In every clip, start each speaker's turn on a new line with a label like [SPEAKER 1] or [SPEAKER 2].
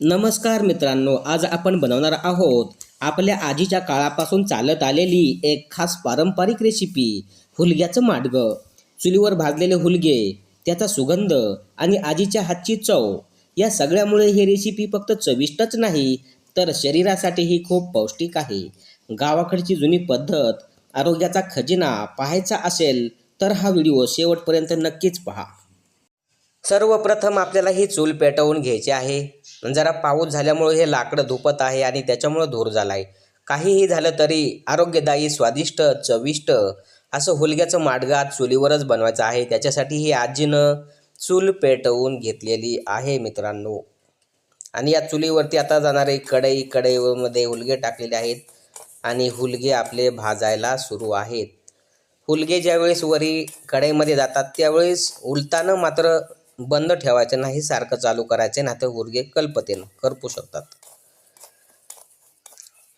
[SPEAKER 1] नमस्कार मित्रांनो, आज आपण बनवणार आहोत आपल्या आजीच्या काळापासून चालत आलेली एक खास पारंपरिक रेसिपी, हुलग्याचं माडगं. चुलीवर भाजलेले हुलगे, त्याचा सुगंध आणि आजीच्या हातची चव या सगळ्यामुळे ही रेसिपी फक्त चविष्टच नाही तर शरीरासाठीही खूप पौष्टिक आहे. गावाकडची जुनी पद्धत, आरोग्याचा खजिना पाहायचा असेल तर हा व्हिडिओ शेवटपर्यंत नक्कीच पहा. सर्वप्रथम आपल्याला ही चूल पेटवून घ्यायची आहे. जरा पाऊस झाल्यामुळे हे लाकडं धुपत आहे आणि त्याच्यामुळे धूर झाला आहे. काहीही झालं तरी आरोग्यदायी, स्वादिष्ट, चविष्ट असं हुलग्याचं माडगं आज चुलीवरच बनवायचं आहे. त्याच्यासाठी ही आजीनं चूल पेटवून घेतलेली आहे मित्रांनो. आणि या चुलीवरती आता जाणारे कढईमध्ये हुलगे टाकलेले आहेत आणि हुलगे आपले भाजायला सुरू आहेत. हुलगे ज्यावेळेस वरी कढईमध्ये जातात त्यावेळेस उलटानं मात्र बंद ठेवायचं नाही, सारखं चालू करायचं, नाही तर हुलगे करपू शकतात.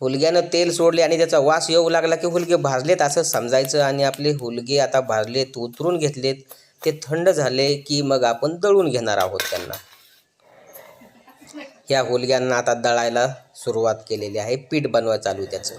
[SPEAKER 1] हुलग्यानं तेल सोडले आणि त्याचा वास येऊ लागला की हुलगे भाजलेत असं समजायचं. आणि आपले हुलगे आता भाजलेत, उतरून घेतलेत, ते थंड झाले की मग आपण दळून घेणार आहोत त्यांना. ह्या हुलग्यांना आता दळायला सुरुवात केलेली आहे, पीठ बनवायला चालू त्याचं.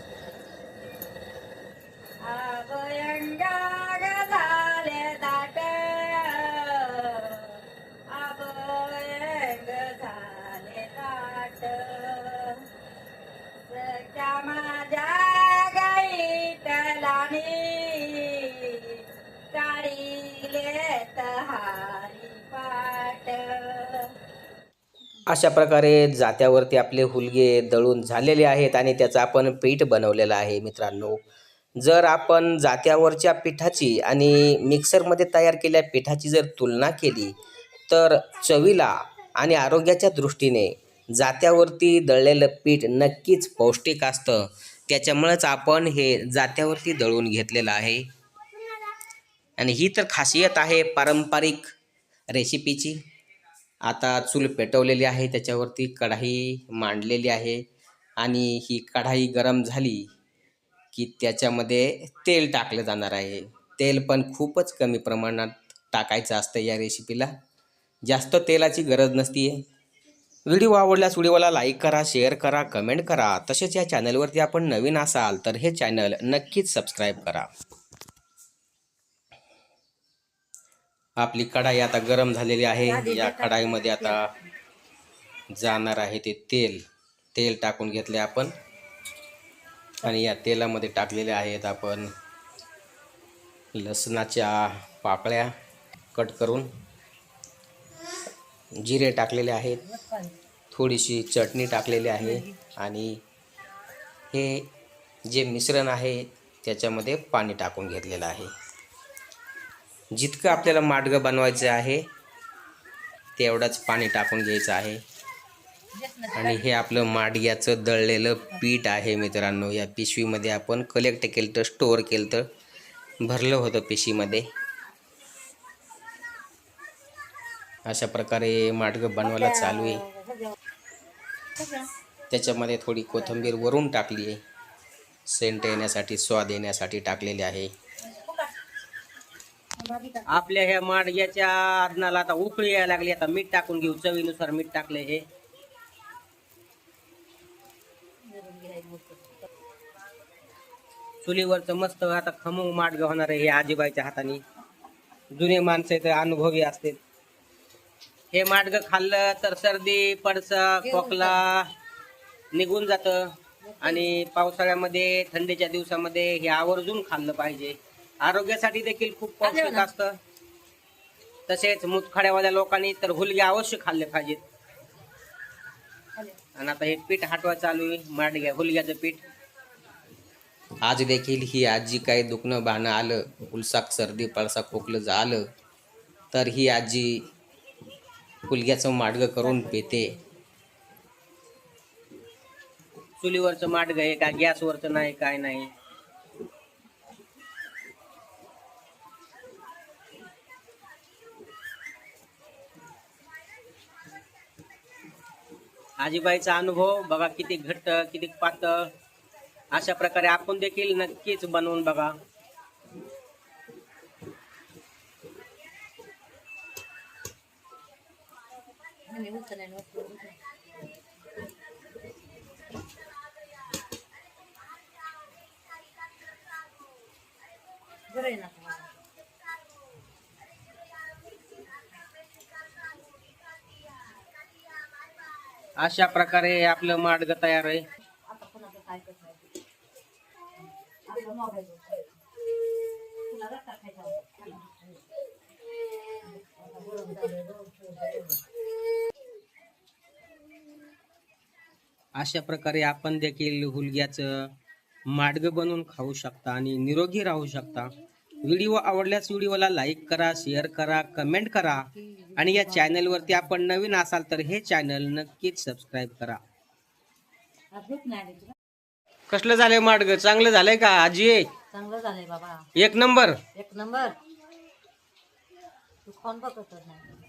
[SPEAKER 1] अशा प्रकारे जात्यावरती आपले हुलगे दळून झालेले आहेत आणि त्याचं आपण पीठ बनवलेलं आहे मित्रांनो. जर आपण जात्यावरच्या पिठाची आणि मिक्सरमध्ये तयार केलेल्या पिठाची जर तुलना केली तर चवीला आणि आरोग्याच्या दृष्टीने जात्यावरती दळलेलं पीठ नक्कीच पौष्टिक असतं. त्याच्यामुळेच आपण हे जात्यावरती दळून घेतलेलं आहे. आणि ही तर खासियत आहे पारंपरिक रेसिपीची. आता चूल पेटवलेली आहे, त्याच्यावरती कढाई मांडलेली आहे आणि ही कढाई गरम झाली की त्याच्यामध्ये तेल टाकलं जाणार आहे. तेल पण खूपच कमी प्रमाणात टाकायचं असतं या रेसिपीला, जास्त तेलाची गरज नसते. व्हिडिओ आवडल्यास व्हिडिओला लाईक करा, शेअर करा, कमेंट करा. तसेच या चॅनलवरती आपण नवीन असाल तर हे चॅनल नक्कीच सबस्क्राईब करा. आपली कढाई आता गरम झालेली आहे. या कढाईमध्ये आता जाणार आहे ते तेल टाकून घेतले आपण आणि या तेलामध्ये थोडेलेले आहेत आपण लसणाच्या पाकळ्या कट करून, जिरे टाकलेले आहेत, थोडीशी चटणी टाकलेली आहे आणि हे जे मिश्रण आहे त्याच्यामध्ये पाणी टाकून घेतलेलं आहे. जितकं आपल्याला माडगं बनवायचं आहे तेवढंच पाणी टाकून घ्यायचं आहे. आणि हे आपलं माडग्याचं दळलेलं पीठ आहे मित्रांनो. या पिशवीमध्ये आपण कलेक्ट केलं तर, स्टोअर केलं तर, भरलं होतं पिशवीमध्ये. अशा प्रकारे माडगं बनवायला चालू आहे. त्याच्यामध्ये थोडी कोथिंबीर वरून टाकली आहे, सेंट येण्यासाठी, स्वाद येण्यासाठी टाकलेली आहे. आपल्या ह्या माडग्याच्या अन्नाला आता उकळी यायला लागली. आता मीठ टाकून घेऊ, चवीनुसार मीठ टाकले. हे चुलीवरचं मस्त आता खमंग माडगं होणार आहे हे आजीबाईच्या हाताने. जुने माणसं तर अनुभवी असतील. हे माडगं खाल्लं तर सर्दी, पडसा, खोकला निघून जातं. आणि पावसाळ्यामध्ये, थंडीच्या दिवसामध्ये हे आवर्जून खाल्लं पाहिजे. आरोग्यासाठी देखील खूप पौष्टिक असतं. तसेच मुतखड्यावाल्या लोकांनी तर हुलगे अवश्य खाल्ले पाहिजेत. आणि आता हे पीठ हटवा चालू आहे, हुलग्याचं पीठ. आज देखील ही आजी काही दुखणं बाणं आलं, उलसाक, सर्दी, पळसा, खोकलं झालं तर ही आजी हुलग्याचं माडगं करून पिते. चुलीवरचं माडगं आहे, का गॅसवरचं नाही, काय नाही. आजीबाईचा अनुभव बघा, किती घट्ट, किती पातळ. अशा प्रकारे आपण देखील नक्कीच बनवून बघा. अशा प्रकारे आपलं माडगं तयार आहे. अशा प्रकारे आपण देखील हुलग्याचं माडगं बनवून खाऊ शकता आणि निरोगी राहू शकता. व्हिडिओ आवडल्यास व्हिडिओला लाईक करा, शेअर करा, कमेंट करा आणि या चॅनलवरती आपण नवीन असाल तर हे चॅनल नक्कीच सबस्क्राईब करा. कसलं झालंय माडगं? चांगलं झालंय का आजी?
[SPEAKER 2] चांगलं झालंय बाबा,
[SPEAKER 1] एक नंबर.
[SPEAKER 2] एक नंबर. तू कोण बघत नाही.